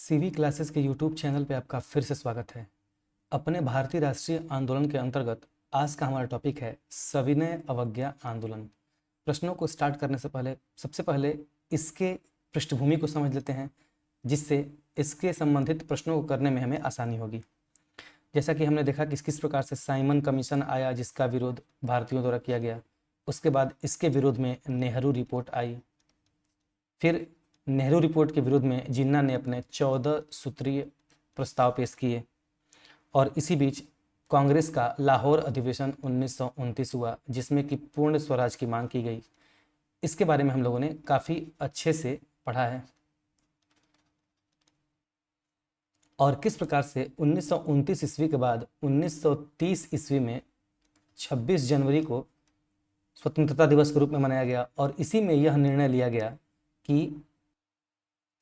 CV classes के YouTube channel पे आपका फिर से स्वागत है। अपने भारतीय राष्ट्रीय आंदोलन के अंतर्गत आज का हमारा टॉपिक है सविनय अवज्ञा आंदोलन। प्रश्नों को स्टार्ट करने से पहले सबसे पहले इसके पृष्ठभूमि को समझ लेते हैं, जिससे इसके संबंधित प्रश्नों को करने में हमें आसानी होगी। जैसा कि हमने देखा कि किस प्रकार से साइमन कमीशन आया, जिसका विरोध भारतीयों द्वारा किया गया। उसके बाद इसके विरोध में नेहरू रिपोर्ट आई। फिर नेहरू रिपोर्ट के विरोध में जिन्ना ने अपने 14 सूत्रीय प्रस्ताव पेश किए और इसी बीच कांग्रेस का लाहौर अधिवेशन 1929 हुआ, जिसमें कि पूर्ण स्वराज की मांग की गई। इसके बारे में हम लोगों ने काफ़ी अच्छे से पढ़ा है और किस प्रकार से 1929 ईस्वी के बाद 1930 ईस्वी में 26 जनवरी को स्वतंत्रता दिवस के रूप में मनाया गया और इसी में यह निर्णय लिया गया कि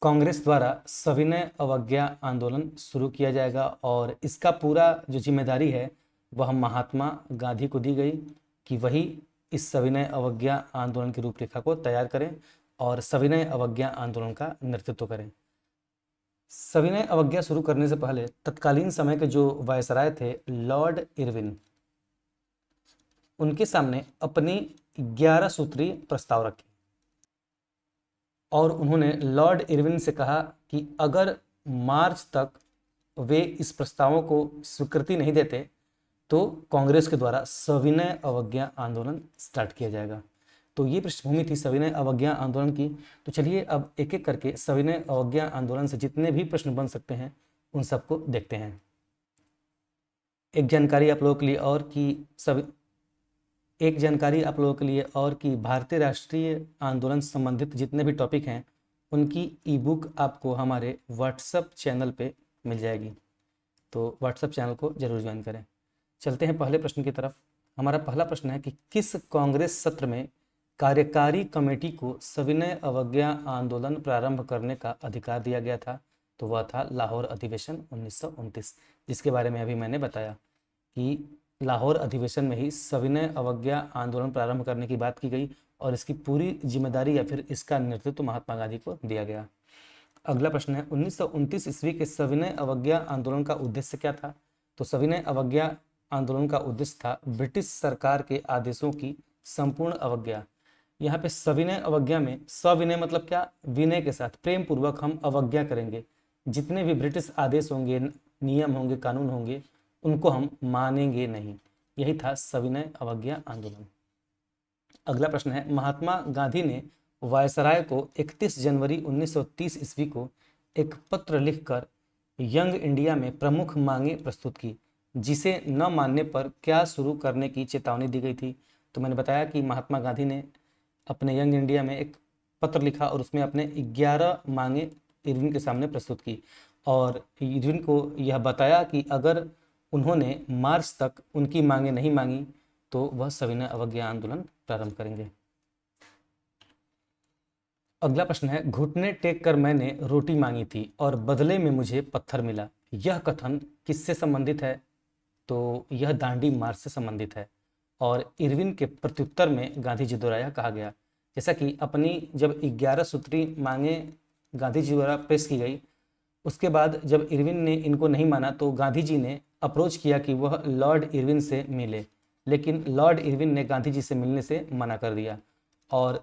कांग्रेस द्वारा सविनय अवज्ञा आंदोलन शुरू किया जाएगा और इसका पूरा जो जिम्मेदारी है वह महात्मा गांधी को दी गई कि वही इस सविनय अवज्ञा आंदोलन की रूपरेखा को तैयार करें और सविनय अवज्ञा आंदोलन का नेतृत्व करें। सविनय अवज्ञा शुरू करने से पहले तत्कालीन समय के जो वायसराय थे लॉर्ड इरविन, उनके सामने अपनी 11 सूत्रीय प्रस्ताव रखे और उन्होंने लॉर्ड इरविन से कहा कि अगर मार्च तक वे इस प्रस्तावों को स्वीकृति नहीं देते तो कांग्रेस के द्वारा सविनय अवज्ञा आंदोलन स्टार्ट किया जाएगा। तो ये पृष्ठभूमि थी सविनय अवज्ञा आंदोलन की। तो चलिए अब एक एक करके सविनय अवज्ञा आंदोलन से जितने भी प्रश्न बन सकते हैं उन सबको देखते हैं। एक जानकारी आप लोगों के लिए और कि भारतीय राष्ट्रीय आंदोलन से संबंधित जितने भी टॉपिक हैं उनकी ई बुक आपको हमारे व्हाट्सएप चैनल पे मिल जाएगी, तो व्हाट्सएप चैनल को जरूर ज्वाइन करें। चलते हैं पहले प्रश्न की तरफ। हमारा पहला प्रश्न है कि किस कांग्रेस सत्र में कार्यकारी कमेटी को सविनय अवज्ञा आंदोलन प्रारंभ करने का अधिकार दिया गया था? तो वह था लाहौर अधिवेशन 1929, जिसके बारे में अभी मैंने बताया कि लाहौर अधिवेशन में ही सविनय अवज्ञा आंदोलन प्रारंभ करने की बात की गई और इसकी पूरी जिम्मेदारी या फिर इसका नेतृत्व महात्मा गांधी को दिया गया। अगला प्रश्न है 1929 ईस्वी के सविनय अवज्ञा आंदोलन का उद्देश्य क्या था? तो सविनय अवज्ञा आंदोलन का उद्देश्य था ब्रिटिश सरकार के आदेशों की संपूर्ण अवज्ञा। यहाँ पे सविनय अवज्ञा में सविनय मतलब क्या? विनय के साथ प्रेम पूर्वक हम अवज्ञा करेंगे। जितने भी ब्रिटिश आदेश होंगे, नियम होंगे, कानून होंगे, उनको हम मानेंगे नहीं। यही था सविनय अवज्ञा आंदोलन। अगला प्रश्न है महात्मा गांधी ने वायसराय को 31 जनवरी 1930 ईस्वी को एक पत्र लिखकर यंग इंडिया में प्रमुख मांगे प्रस्तुत की, जिसे न मानने पर क्या शुरू करने की चेतावनी दी गई थी। तो मैंने बताया कि महात्मा गांधी ने अपने यंग इंडिया में एक पत्र लिखा और उसमें अपने 11 मांगे इरविन के सामने प्रस्तुत की और इरविन को यह बताया कि अगर उन्होंने मार्च तक उनकी मांगे नहीं मांगी तो वह सविनय अवज्ञा आंदोलन प्रारंभ करेंगे। अगला प्रश्न है घुटने टेक कर मैंने रोटी मांगी थी और बदले में मुझे पत्थर मिला। यह कथन किससे संबंधित है? तो यह दांडी मार्च से संबंधित है और इरविन के प्रत्युत्तर में गांधी जी द्वारा यह कहा गया। जैसा कि अपनी जब 11 सूत्री मांगे गांधी जी द्वारा पेश की गई, उसके बाद जब इरविन ने इनको नहीं माना तो गांधी जी ने अप्रोच किया कि वह लॉर्ड इरविन से मिले, लेकिन लॉर्ड इरविन ने गांधी जी से मिलने से मना कर दिया और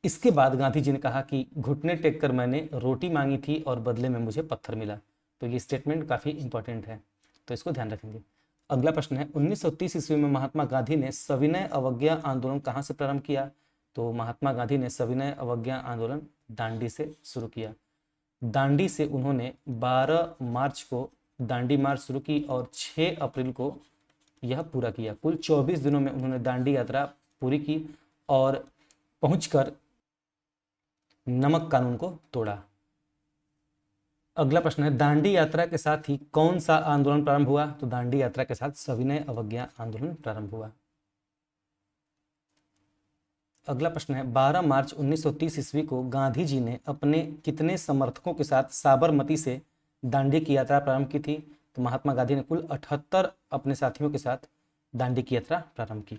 इसके बाद गांधी जी ने कहा कि घुटने टेक कर मैंने रोटी मांगी थी और बदले में मुझे पत्थर मिला। तो ये स्टेटमेंट काफ़ी इंपॉर्टेंट है, तो इसको ध्यान रखेंगे। अगला प्रश्न है 1930 ईस्वी में महात्मा गांधी ने सविनय अवज्ञा आंदोलन कहाँ से प्रारंभ किया? तो महात्मा गांधी ने सविनय अवज्ञा आंदोलन दांडी से शुरू किया। दांडी से उन्होंने 12 मार्च को दांडी मार्च शुरू की और 6 अप्रैल को यह पूरा किया। कुल 24 दिनों में उन्होंने दांडी यात्रा पूरी की और पहुंचकर नमक कानून को तोड़ा। अगला प्रश्न है दांडी यात्रा के साथ ही कौन सा आंदोलन प्रारंभ हुआ? तो दांडी यात्रा के साथ सविनय अवज्ञा आंदोलन प्रारंभ हुआ। अगला प्रश्न है 12 मार्च 1930 ईस्वी को गांधी जी ने अपने कितने समर्थकों के साथ साबरमती से दांडी की यात्रा प्रारंभ की थी? तो महात्मा गांधी ने कुल 78 अपने साथियों के साथ दांडी की यात्रा प्रारंभ की।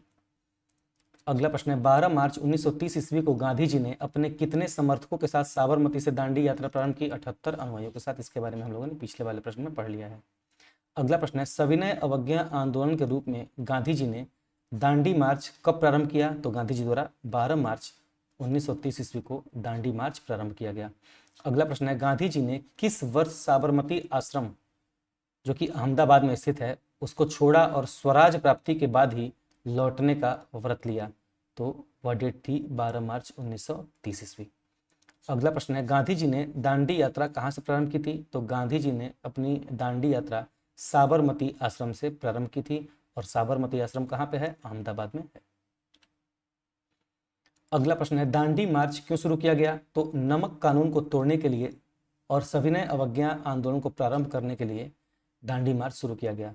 अगला प्रश्न है 12 मार्च 1930 ईस्वी को गांधी जी ने अपने कितने समर्थकों के साथ साबरमती से दांडी यात्रा प्रारंभ की? 78 अनुयायियों के साथ। इसके बारे में हम लोगों ने पिछले वाले प्रश्न में पढ़ लिया है। अगला प्रश्न है सविनय अवज्ञा आंदोलन के रूप में गांधी जी ने दांडी मार्च कब प्रारंभ किया? तो गांधी जी द्वारा 12 मार्च 1930 ईस्वी को दांडी मार्च प्रारंभ किया गया। अगला प्रश्न है गांधी जी ने किस वर्ष साबरमती आश्रम, जो कि अहमदाबाद में स्थित है, उसको छोड़ा और स्वराज प्राप्ति के बाद ही लौटने का व्रत लिया? तो वह डेट थी 12 मार्च 1930 ईस्वी। अगला प्रश्न है गांधी जी ने दांडी यात्रा कहाँ से प्रारंभ की थी? तो गांधी जी ने अपनी दांडी यात्रा साबरमती आश्रम से प्रारंभ की थी, और साबरमती आश्रम कहाँ पे है? अहमदाबाद में है। अगला प्रश्न है दांडी मार्च क्यों शुरू किया गया? तो नमक कानून को तोड़ने के लिए और सविनय अवज्ञा आंदोलन को प्रारंभ करने के लिए दांडी मार्च शुरू किया गया।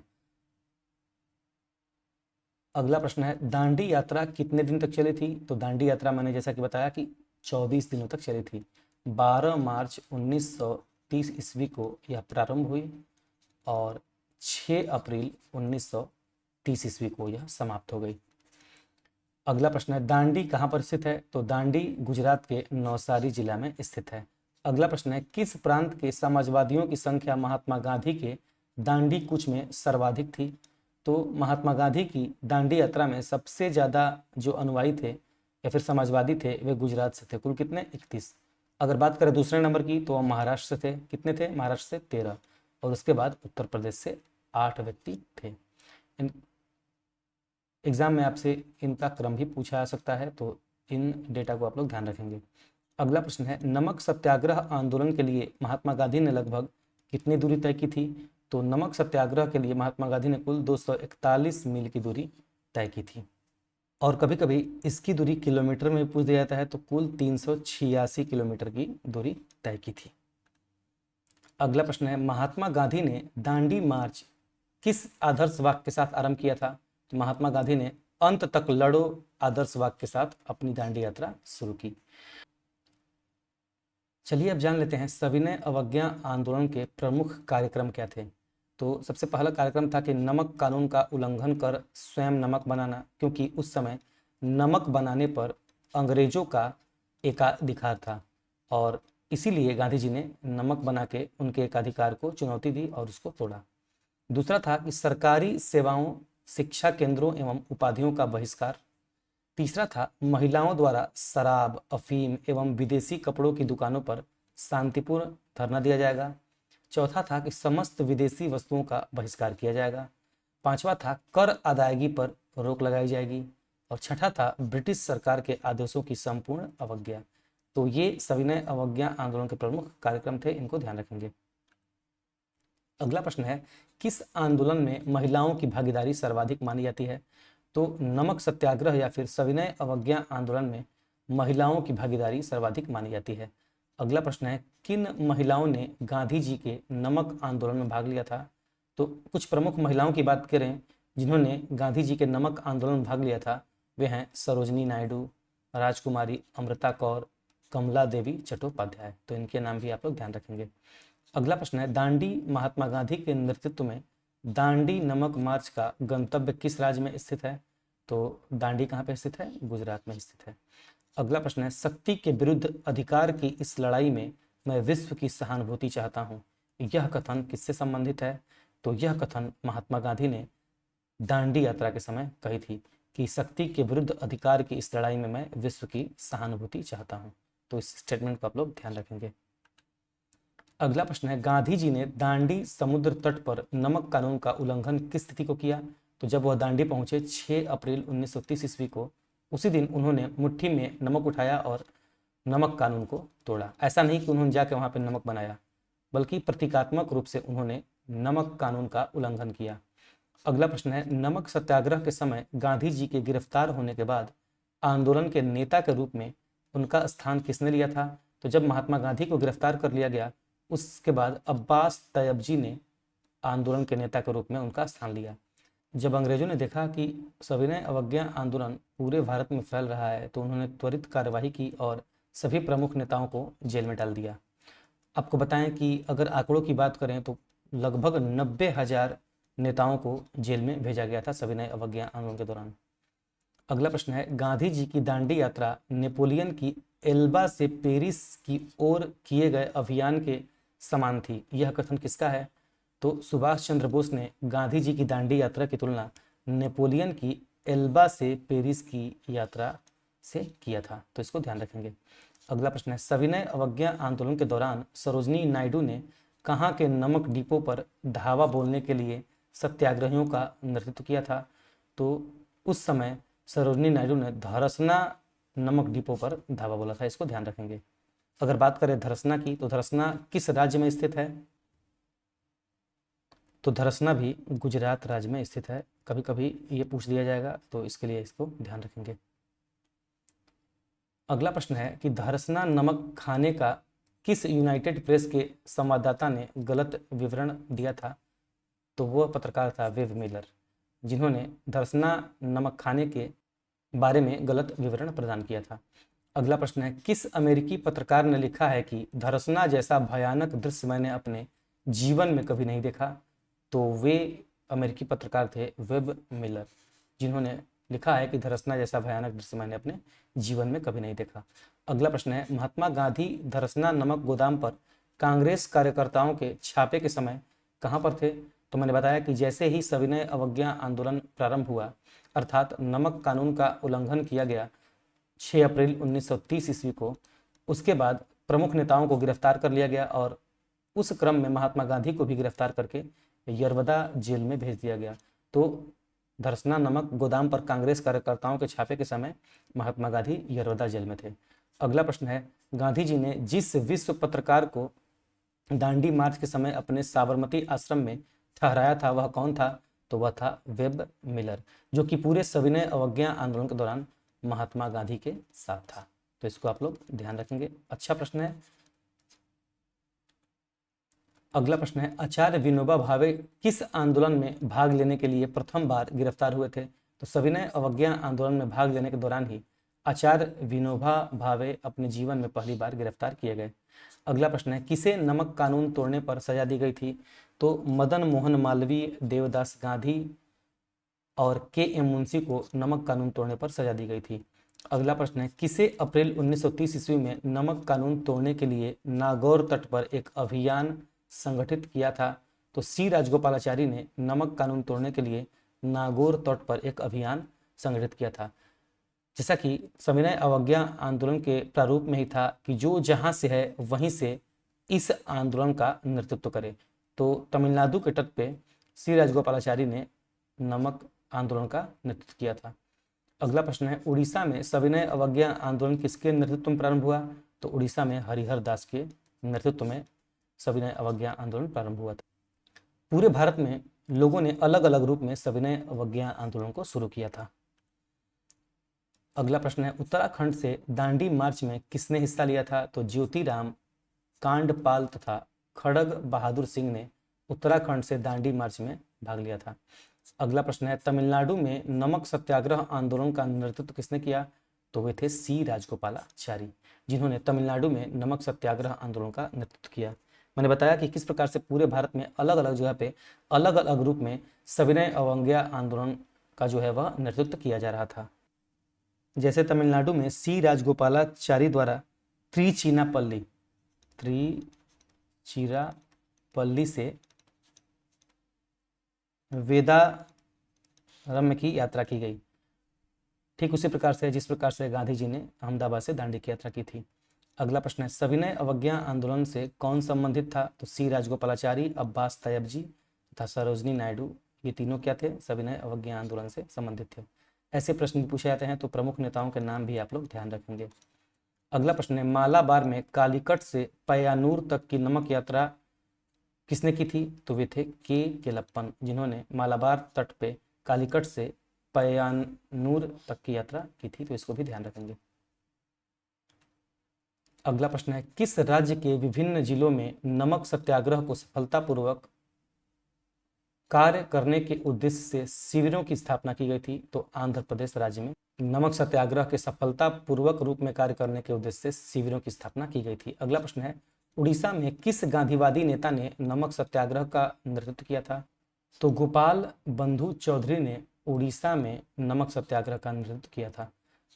अगला प्रश्न है दांडी यात्रा कितने दिन तक चली थी? तो दांडी यात्रा मैंने जैसा कि बताया कि 24 दिनों तक चली थी। 12 मार्च 1930 ईस्वी को यह प्रारंभ हुई और 6 अप्रैल 1930 ईस्वी को यह समाप्त हो गई। अगला प्रश्न है दांडी कहाँ पर स्थित है? तो दांडी गुजरात के नवसारी जिला में स्थित है। अगला प्रश्न है किस प्रांत के समाजवादियों की संख्या महात्मा गांधी के दांडी कूच में सर्वाधिक थी? तो महात्मा गांधी की दांडी यात्रा में सबसे ज़्यादा जो अनुयायी थे या फिर समाजवादी थे वे गुजरात से थे। कुल कितने? 31। अगर बात करें दूसरे नंबर की तो वह महाराष्ट्र से थे। कितने थे? महाराष्ट्र से 13, और उसके बाद उत्तर प्रदेश से 8 व्यक्ति थे। एग्जाम में आपसे इनका क्रम भी पूछा जा सकता है, तो इन डेटा को आप लोग ध्यान रखेंगे। अगला प्रश्न है नमक सत्याग्रह आंदोलन के लिए महात्मा गांधी ने लगभग कितनी दूरी तय की थी? तो नमक सत्याग्रह के लिए महात्मा गांधी ने कुल 241 मील की दूरी तय की थी, और कभी कभी इसकी दूरी किलोमीटर में पूछ दिया जाता है, तो कुल 386 किलोमीटर की दूरी तय की थी। अगला प्रश्न है महात्मा गांधी ने दांडी मार्च किस आदर्श वाक्य के साथ आरंभ किया था? तो महात्मा गांधी ने अंत तक लड़ो आदर्श वाक्य के साथ अपनी दांडी यात्रा शुरू की। चलिए अब जान लेते हैं सविनय अवज्ञा आंदोलन के प्रमुख कार्यक्रम क्या थे। तो सबसे पहला कार्यक्रम था कि नमक कानून का उल्लंघन कर स्वयं नमक बनाना, क्योंकि उस समय नमक बनाने पर अंग्रेजों का एकाधिकार था, और इसीलिए गांधी जी ने नमक बना के उनके एकाधिकार को चुनौती दी और उसको तोड़ा। दूसरा था कि सरकारी सेवाओं, शिक्षा केंद्रों एवं उपाधियों का बहिष्कार। तीसरा था महिलाओं द्वारा शराब, अफीम एवं विदेशी कपड़ों की दुकानों पर शांतिपूर्ण धरना दिया जाएगा। चौथा था कि समस्त विदेशी वस्तुओं का बहिष्कार किया जाएगा। पांचवा था कर अदायगी पर रोक लगाई जाएगी, और छठा था ब्रिटिश सरकार के आदेशों की संपूर्ण अवज्ञा। तो ये सविनय अवज्ञा आंदोलन के प्रमुख कार्यक्रम थे, इनको ध्यान रखेंगे। अगला प्रश्न है किस आंदोलन में महिलाओं की भागीदारी सर्वाधिक मानी जाती है? तो नमक सत्याग्रह या फिर सविनय अवज्ञा आंदोलन में महिलाओं की भागीदारी सर्वाधिक मानी जाती है। अगला प्रश्न है किन महिलाओं ने गांधी जी के नमक आंदोलन में भाग लिया था? तो कुछ प्रमुख महिलाओं की बात करें जिन्होंने गांधी जी के नमक आंदोलन में भाग लिया था, वे हैं सरोजनी नायडू, राजकुमारी अमृता कौर, कमला देवी चट्टोपाध्याय। तो इनके नाम भी आप लोग ध्यान रखेंगे। अगला प्रश्न है दांडी महात्मा गांधी के नेतृत्व में दांडी नमक मार्च का गंतव्य किस राज्य में स्थित है? तो दांडी कहाँ पे स्थित है? गुजरात में स्थित है। अगला प्रश्न है शक्ति के विरुद्ध अधिकार की इस लड़ाई में मैं विश्व की सहानुभूति चाहता हूँ, यह कथन किससे संबंधित है? तो यह कथन महात्मा गांधी ने दांडी यात्रा के समय कही थी कि शक्ति के विरुद्ध अधिकार की इस लड़ाई में मैं विश्व की सहानुभूति चाहता हूँ। तो इस स्टेटमेंट को आप लोग ध्यान रखेंगे। अगला प्रश्न है गांधी जी ने दांडी समुद्र तट पर नमक कानून का उल्लंघन किस तिथि को किया? तो जब वह दांडी पहुंचे 6 अप्रैल 1930 ईस्वी को, उसी दिन उन्होंने मुट्ठी में नमक उठाया और नमक कानून को तोड़ा। ऐसा नहीं कि उन्होंने जाकर वहां पर नमक बनाया, बल्कि प्रतीकात्मक रूप से उन्होंने नमक कानून का उल्लंघन किया। अगला प्रश्न है नमक सत्याग्रह के समय गांधी जी के गिरफ्तार होने के बाद आंदोलन के नेता के रूप में उनका स्थान किसने लिया था? तो जब महात्मा गांधी को गिरफ्तार कर लिया गया, उसके बाद अब्बास तैयबजी ने आंदोलन के नेता के रूप में उनका स्थान लिया। जब अंग्रेजों ने देखा कि सविनय अवज्ञा आंदोलन पूरे भारत में फैल रहा है, तो उन्होंने त्वरित कार्यवाही की और सभी प्रमुख नेताओं को जेल में डाल दिया। आपको बताएं कि अगर आंकड़ों की बात करें तो लगभग 90,000 नेताओं को जेल में भेजा गया था सविनय अवज्ञा आंदोलन के दौरान। अगला प्रश्न है, गांधी जी की दांडी यात्रा नेपोलियन की एल्बा से पेरिस की ओर किए गए अभियान के समान थी, यह कथन किसका है? तो सुभाष चंद्र बोस ने गांधी जी की दांडी यात्रा की तुलना नेपोलियन की एल्बा से पेरिस की यात्रा से किया था, तो इसको ध्यान रखेंगे। अगला प्रश्न है, सविनय अवज्ञा आंदोलन के दौरान सरोजनी नायडू ने कहाँ के नमक डिपो पर धावा बोलने के लिए सत्याग्रहियों का नेतृत्व किया था? तो उस समय सरोजनी नायडू ने धरसना नमक डिपो पर धावा बोला था, इसको ध्यान रखेंगे। अगर बात करें धरसना की, तो धरसना किस राज्य में स्थित है? तो धरसना भी गुजरात राज्य में स्थित है। कभी कभी ये पूछ दिया जाएगा, तो इसके लिए इसको ध्यान रखेंगे। अगला प्रश्न है कि धरसना नमक खाने का किस यूनाइटेड प्रेस के संवाददाता ने गलत विवरण दिया था? तो वह पत्रकार था वेब मिलर, जिन्होंने धरसना नमक खाने के बारे में गलत विवरण प्रदान किया था। अगला प्रश्न है, किस अमेरिकी पत्रकार ने लिखा है कि धरसना जैसा भयानक दृश्य मैंने अपने जीवन में कभी नहीं देखा? तो वे अमेरिकी पत्रकार थे वेब मिलर, जिन्होंने लिखा है कि धरसना जैसा भयानक दृश्य मैंने अपने जीवन में कभी नहीं देखा। अगला प्रश्न है, महात्मा गांधी धरसना नमक गोदाम पर कांग्रेस कार्यकर्ताओं के छापे के समय कहाँ पर थे? तो मैंने बताया कि जैसे ही सविनय अवज्ञा आंदोलन प्रारंभ हुआ, अर्थात नमक कानून का उल्लंघन किया गया 6 अप्रैल 1930 ईस्वी को, उसके बाद प्रमुख नेताओं को गिरफ्तार कर लिया गया और उस क्रम में महात्मा गांधी को भी गिरफ्तार करके यरवदा जेल में भेज दिया गया। तो धरसना नमक गोदाम पर कांग्रेस कार्यकर्ताओं के छापे के समय महात्मा गांधी यरवदा जेल में थे। अगला प्रश्न है, गांधी जी ने जिस विश्व पत्रकार को दांडी मार्च के समय अपने साबरमती आश्रम में ठहराया था वह कौन था? तो वह था वेब मिलर, जो कि पूरे सविनय अवज्ञा आंदोलन के दौरान महात्मा गांधी के साथ था। तो इसको आप लोग ध्यान रखेंगे। अच्छा प्रश्न है। अगला प्रश्न है, आचार्य विनोबा भावे किस आंदोलन में भाग लेने के लिए प्रथम बार गिरफ्तार हुए थे? तो सविनय अवज्ञा आंदोलन में भाग लेने के दौरान ही आचार्य विनोबा भावे अपने जीवन में पहली बार गिरफ्तार किए गए। अगला प्रश्न है, किसे नमक कानून तोड़ने पर सजा दी गई थी? तो मदन मोहन मालवीय, देवदास गांधी और के एम मुंशी को नमक कानून तोड़ने पर सजा दी गई थी। अगला प्रश्न है, किसे अप्रैल 1930 ईस्वी में नमक कानून तोड़ने के लिए नागौर तट पर एक अभियान संगठित किया था? तो सी राजगोपालाचारी ने नमक कानून तोड़ने के लिए नागौर तट पर एक अभियान संगठित किया था। जैसा कि सविनय अवज्ञा आंदोलन के प्रारूप में ही था कि जो जहां से है वहीं से इस आंदोलन का नेतृत्व करे, तो तमिलनाडु के तट पे सी राजगोपालाचारी ने नमक आंदोलन का नेतृत्व किया था। अगला प्रश्न है, उड़ीसा में सविनय अवज्ञा आंदोलन किसके नेतृत्व में प्रारंभ हुआ? तो उड़ीसा में हरिहर दास के नेतृत्व में सविनय अवज्ञा आंदोलन प्रारंभ हुआ था। पूरे भारत में लोगों ने अलग अलग रूप में सविनय अवज्ञा आंदोलन को शुरू किया था। अगला प्रश्न है, उत्तराखंड से दांडी मार्च में किसने हिस्सा लिया था? तो ज्योतिराम कांडपाल तथा खड़ग बहादुर सिंह ने उत्तराखंड से दांडी मार्च में भाग लिया था। अगला प्रश्न है, तमिलनाडु में नमक सत्याग्रह आंदोलन का नेतृत्व किसने किया? तो वे थे सी राजगोपालाचारी, जिन्होंने तमिलनाडु में नमक सत्याग्रह आंदोलन का नेतृत्व किया। मैंने बताया कि किस प्रकार से पूरे भारत में अलग अलग जगह पे अलग अलग रूप में सविनय अवज्ञा आंदोलन का जो है वह नेतृत्व किया जा रहा था। जैसे तमिलनाडु में सी राजगोपालाचारी द्वारा त्रिचिरापल्ली से वेदारण्य की यात्रा की गई, ठीक उसी प्रकार से जिस प्रकार से गांधी जी ने अहमदाबाद से दांडी की यात्रा की थी। अगला प्रश्न है, सविनय अवज्ञा आंदोलन से कौन संबंधित था? तो सी राजगोपालाचारी, अब्बास तैयबजी तथा सरोजनी नायडू, ये तीनों क्या थे? सविनय अवज्ञा आंदोलन से संबंधित थे। ऐसे प्रश्न भी पूछे जाते हैं, तो प्रमुख नेताओं के नाम भी आप लोग ध्यान रखेंगे। अगला प्रश्न है, मालाबार में कालीकट से पय्यानूर तक की नमक यात्रा किसने की थी? तो वे थे के केलप्पन, जिन्होंने मालाबार तट पे कालीकट से पय्यानूर तक की यात्रा की थी, तो इसको भी ध्यान रखेंगे। अगला प्रश्न है, किस राज्य के विभिन्न जिलों में नमक सत्याग्रह को सफलतापूर्वक कार्य करने के उद्देश्य से शिविरों की स्थापना की गई थी? तो आंध्र प्रदेश राज्य में नमक सत्याग्रह के सफलतापूर्वक रूप में कार्य करने के उद्देश्य से शिविरों की स्थापना की गई थी। अगला प्रश्न है, उड़ीसा में किस गांधीवादी नेता ने नमक सत्याग्रह का नेतृत्व किया था? तो गोपाल बंधु चौधरी ने उड़ीसा में नमक सत्याग्रह का नेतृत्व किया था।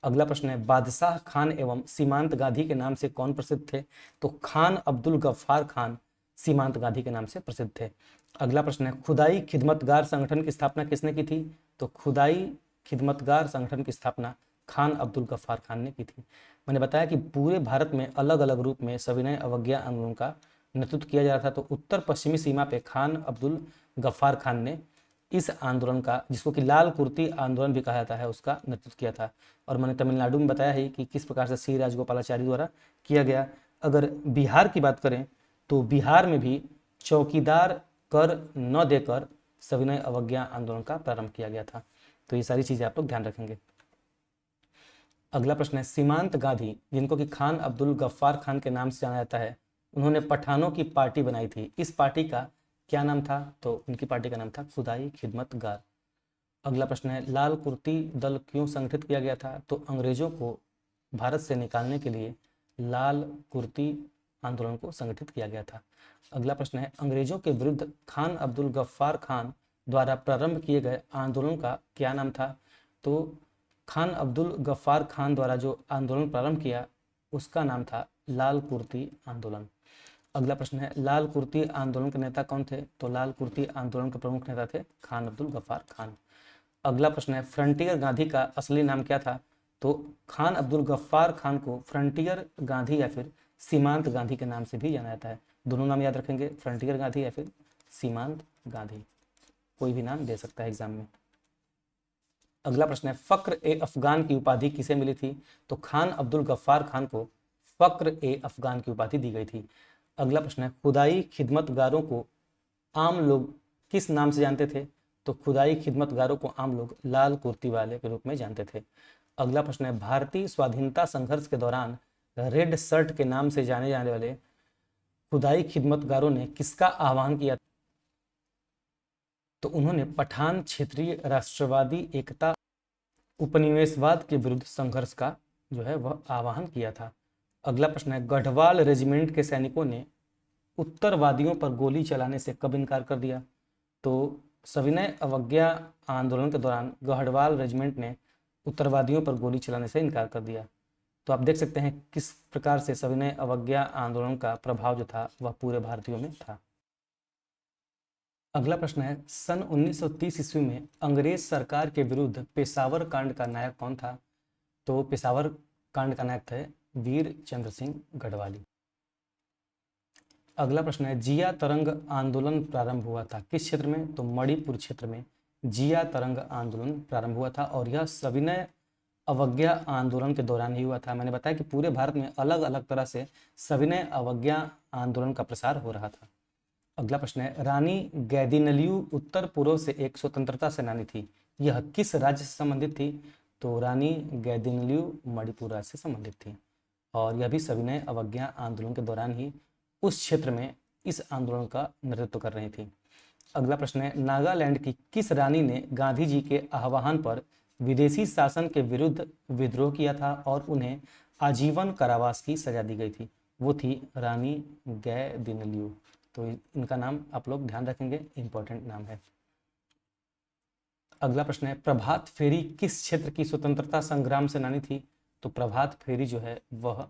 अगला प्रश्न है, बादशाह खान एवं सीमांत गांधी के नाम से कौन प्रसिद्ध थे? तो खान अब्दुल गफ्फार खान सीमांत गांधी के नाम से प्रसिद्ध थे। अगला प्रश्न है, खुदाई खिदमतगार संगठन की स्थापना किसने की थी? तो खुदाई खिदमतगार संगठन की स्थापना खान अब्दुल गफ्फार खान ने की थी। मैंने बताया कि पूरे भारत में अलग अलग रूप में सविनय अवज्ञा आंदोलन का नेतृत्व किया जा रहा था। तो उत्तर पश्चिमी सीमा पे खान अब्दुल गफ्फार खान ने इस आंदोलन का, जिसको कि लाल कुर्ती आंदोलन भी कहा जाता है, उसका नेतृत्व किया था। और मैंने तमिलनाडु में बताया है कि किस प्रकार से सी राजगोपालाचारी द्वारा किया गया। अगर बिहार की बात करें तो बिहार में भी चौकीदार कर न देकर सविनय अवज्ञा आंदोलन का प्रारंभ किया गया था। तो ये सारी चीजें आप लोग ध्यान रखेंगे। अगला प्रश्न है, सीमांत गांधी, जिनको कि खान अब्दुल गफ्फार खान के नाम से जाना जाता है, उन्होंने पठानों की पार्टी बनाई थी। इस पार्टी का क्या नाम था? तो उनकी पार्टी का नाम था खुदाई खिदमतगार। अगला प्रश्न है, लाल कुर्ती दल क्यों संगठित किया गया था? तो अंग्रेजों को भारत से निकालने के लिए लाल कुर्ती आंदोलन को संगठित किया गया था। अगला प्रश्न है, अंग्रेजों के विरुद्ध खान अब्दुल गफ्फार खान द्वारा प्रारंभ किए गए आंदोलन का क्या नाम था? तो खान अब्दुल गफ्फार खान द्वारा जो आंदोलन प्रारंभ किया उसका नाम था लाल कुर्ती आंदोलन। अगला प्रश्न है, लाल कुर्ती आंदोलन के नेता कौन थे? तो लाल कुर्ती आंदोलन के प्रमुख नेता थे खान अब्दुल गफ्फार खान। अगला प्रश्न है, फ्रंटियर गांधी का असली नाम क्या था? तो खान अब्दुल गफ्फार खान को फ्रंटियर गांधी या फिर सीमांत गांधी के नाम से भी जाना जाता है। दोनों नाम याद रखेंगे, फ्रंटियर गांधी या फिर सीमांत गांधी, कोई भी नाम दे सकता है एग्जाम में। अगला प्रश्न है, फक्र ए अफगान की उपाधि किसे मिली थी? तो खान अब्दुल गफ्फार खान को फक्र ए अफगान की उपाधि दी गई थी। अगला प्रश्न है, खुदाई खिदमतगारों को आम लोग किस नाम से जानते थे? तो खुदाई खिदमतगारों को आम लोग लाल कुर्ती वाले के रूप में जानते थे। अगला प्रश्न है, भारतीय स्वाधीनता संघर्ष के दौरान रेड शर्ट के नाम से जाने जाने वाले खुदाई खिदमतगारों ने किसका आह्वान किया? तो उन्होंने पठान क्षेत्रीय राष्ट्रवादी एकता उपनिवेशवाद के विरुद्ध संघर्ष का जो है वह आह्वान किया था। अगला प्रश्न है, गढ़वाल रेजिमेंट के सैनिकों ने उत्तरवादियों पर गोली चलाने से कब इनकार कर दिया? तो सविनय अवज्ञा आंदोलन के दौरान गढ़वाल रेजिमेंट ने उत्तरवादियों पर गोली चलाने से इनकार कर दिया। तो आप देख सकते हैं किस प्रकार से सविनय अवज्ञा आंदोलन का प्रभाव जो था वह पूरे भारतीयों में था। अगला प्रश्न है, सन 1930 ईस्वी में अंग्रेज सरकार के विरुद्ध पेशावर कांड का नायक कौन था? तो पेशावर कांड का नायक थे वीर चंद्र सिंह गढ़वाली। अगला प्रश्न है, जिया तरंग आंदोलन प्रारंभ हुआ था किस क्षेत्र में? तो मणिपुर क्षेत्र में जिया तरंग आंदोलन प्रारंभ हुआ था और यह सविनय अवज्ञा आंदोलन के दौरान ही हुआ था। मैंने बताया कि पूरे भारत में अलग अलग तरह से सविनय अवज्ञा आंदोलन का प्रसार हो रहा था। अगला प्रश्न है, रानी गैदिनलियू उत्तर पूर्व से एक स्वतंत्रता सेनानी थी, यह किस राज्य से संबंधित थी? तो रानी गैदिनलियू मणिपुर राज्य से संबंधित थी और यह भी सविनय अवज्ञा आंदोलन के दौरान ही उस क्षेत्र में इस आंदोलन का नेतृत्व कर रही थी। अगला प्रश्न है, नागालैंड की किस रानी ने गांधी जी के आह्वान पर विदेशी शासन के विरुद्ध विद्रोह किया था और उन्हें आजीवन कारावास की सजा दी गई थी? वो थी रानी गैदिनलियू। तो इनका नाम आप लोग ध्यान रखेंगे, इंपॉर्टेंट नाम है। अगला प्रश्न है, प्रभात फेरी किस क्षेत्र की स्वतंत्रता संग्राम सेनानी थी? तो प्रभात फेरी जो है वह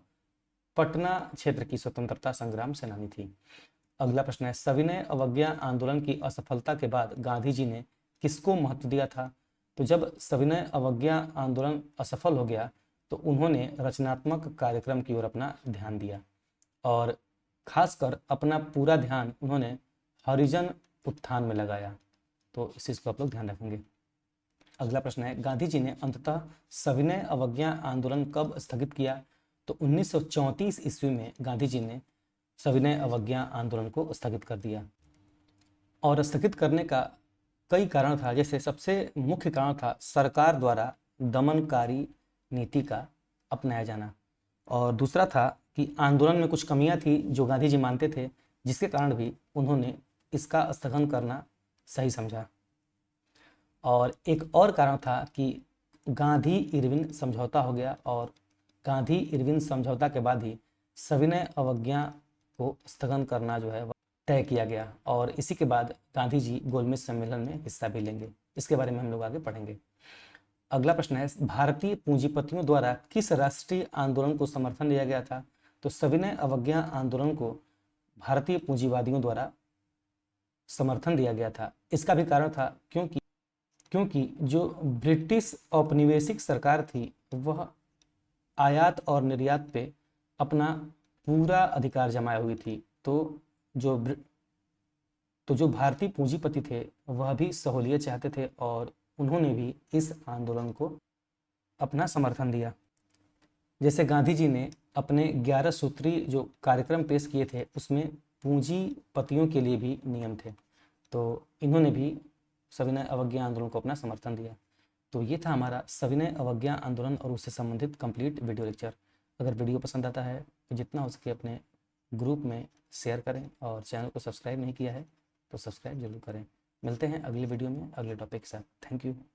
पटना क्षेत्र की स्वतंत्रता संग्राम सेनानी थी। अगला प्रश्न है, सविनय अवज्ञा आंदोलन की असफलता के बाद गांधी जी ने किसको महत्व दिया था? तो जब सविनय अवज्ञा आंदोलन असफल हो गया तो उन्होंने रचनात्मक कार्यक्रम की ओर अपना ध्यान दिया और खासकर अपना पूरा ध्यान उन्होंने हरिजन उत्थान में लगाया। तो इस चीज को आप लोग ध्यान रखेंगे। अगला प्रश्न है, गांधी जी ने अंततः सविनय अवज्ञा आंदोलन कब स्थगित किया? तो 1934 ईस्वी में गांधी जी ने सविनय अवज्ञा आंदोलन को स्थगित कर दिया और स्थगित करने का कई कारण था। जैसे सबसे मुख्य कारण था सरकार द्वारा दमनकारी नीति का अपनाया जाना और दूसरा था कि आंदोलन में कुछ कमियां थी जो गांधी जी मानते थे, जिसके कारण भी उन्होंने इसका स्थगन करना सही समझा। और एक और कारण था कि गांधी इरविन समझौता हो गया और गांधी इरविन समझौता के बाद ही सविनय अवज्ञा को स्थगन करना जो है तय किया गया और इसी के बाद गांधी जी गोलमेज सम्मेलन में हिस्सा भी लेंगे। इसके बारे में हम लोग आगे पढ़ेंगे। अगला प्रश्न है, भारतीय पूंजीपतियों द्वारा किस राष्ट्रीय आंदोलन को समर्थन दिया गया था? तो सविनय अवज्ञा आंदोलन को भारतीय पूंजीवादियों द्वारा समर्थन दिया गया था। इसका भी कारण था क्योंकि जो ब्रिटिश औपनिवेशिक सरकार थी वह आयात और निर्यात पे अपना पूरा अधिकार जमाए हुई थी। तो जो भारतीय पूंजीपति थे वह भी सहूलियत चाहते थे और उन्होंने भी इस आंदोलन को अपना समर्थन दिया। जैसे गांधी जी ने अपने 11 सूत्री जो कार्यक्रम पेश किए थे उसमें पूंजीपतियों के लिए भी नियम थे, तो इन्होंने भी सविनय अवज्ञा आंदोलन को अपना समर्थन दिया। तो ये था हमारा सविनय अवज्ञा आंदोलन और उससे संबंधित कंप्लीट वीडियो लेक्चर। अगर वीडियो पसंद आता है तो जितना हो सके अपने ग्रुप में शेयर करें और चैनल को सब्सक्राइब नहीं किया है तो सब्सक्राइब जरूर करें। मिलते हैं अगले वीडियो में अगले टॉपिक के साथ। Thank you.